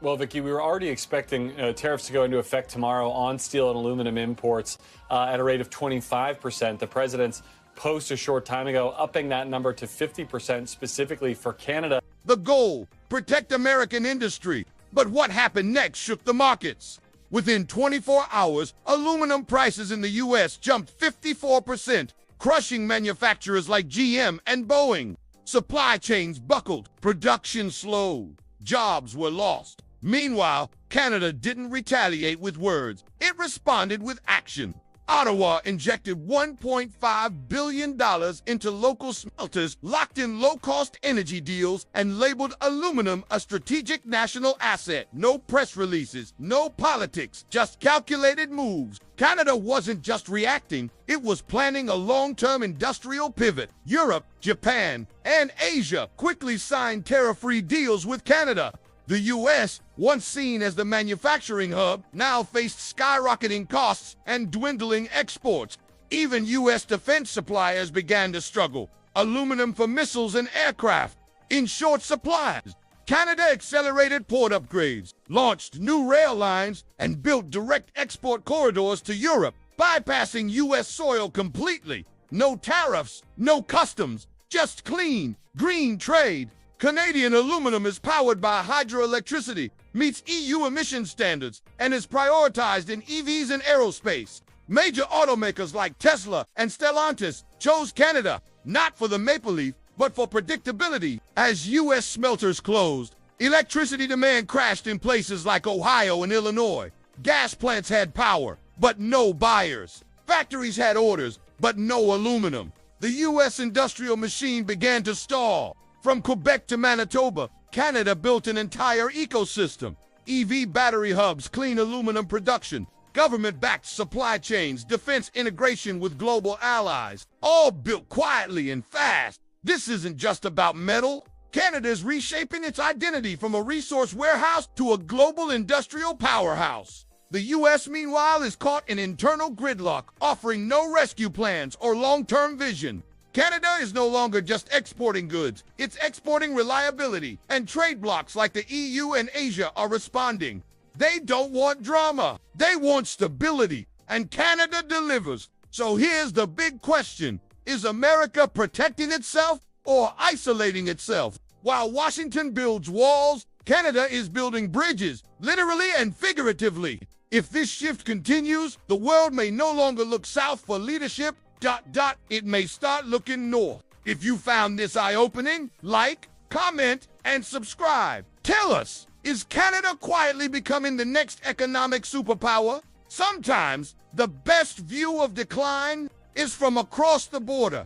Well, Vicky, we were already expecting tariffs to go into effect tomorrow on steel and aluminum imports at a rate of 25%. The president's post a short time ago upping that number to 50% specifically for Canada. The goal, protect American industry. But what happened next shook the markets. Within 24 hours, aluminum prices in the U.S. jumped 54%, crushing manufacturers like GM and Boeing. Supply chains buckled, production slowed, jobs were lost. Meanwhile, Canada didn't retaliate with words. It responded with action. Ottawa injected $1.5 billion into local smelters, locked in low-cost energy deals, and labeled aluminum a strategic national asset. No press releases, no politics, just calculated moves. Canada wasn't just reacting, it was planning a long-term industrial pivot. Europe, Japan, and Asia quickly signed tariff-free deals with Canada. The U.S., once seen as the manufacturing hub, now faced skyrocketing costs and dwindling exports. Even U.S. defense suppliers began to struggle. Aluminum for missiles and aircraft in short supply. Canada accelerated port upgrades, launched new rail lines, and built direct export corridors to Europe, bypassing U.S. soil completely. No tariffs, no customs, just clean, green trade. Canadian aluminum is powered by hydroelectricity, meets EU emission standards, and is prioritized in EVs and aerospace. Major automakers like Tesla and Stellantis chose Canada, not for the maple leaf, but for predictability. As U.S. smelters closed, electricity demand crashed in places like Ohio and Illinois. Gas plants had power, but no buyers. Factories had orders, but no aluminum. The U.S. industrial machine began to stall. From Quebec to Manitoba, Canada built an entire ecosystem. EV battery hubs, clean aluminum production, government-backed supply chains, defense integration with global allies, all built quietly and fast. This isn't just about metal. Canada is reshaping its identity from a resource warehouse to a global industrial powerhouse. The U.S., meanwhile, is caught in internal gridlock, offering no rescue plans or long-term vision. Canada is no longer just exporting goods, it's exporting reliability, and trade blocs like the EU and Asia are responding. They don't want drama, they want stability, and Canada delivers. So here's the big question. Is America protecting itself or isolating itself? While Washington builds walls, Canada is building bridges, literally and figuratively. If this shift continues, the world may no longer look south for leadership, it may start looking north. If you found this eye-opening, like, comment, and subscribe. Tell us, is Canada quietly becoming the next economic superpower? Sometimes, the best view of decline is from across the border.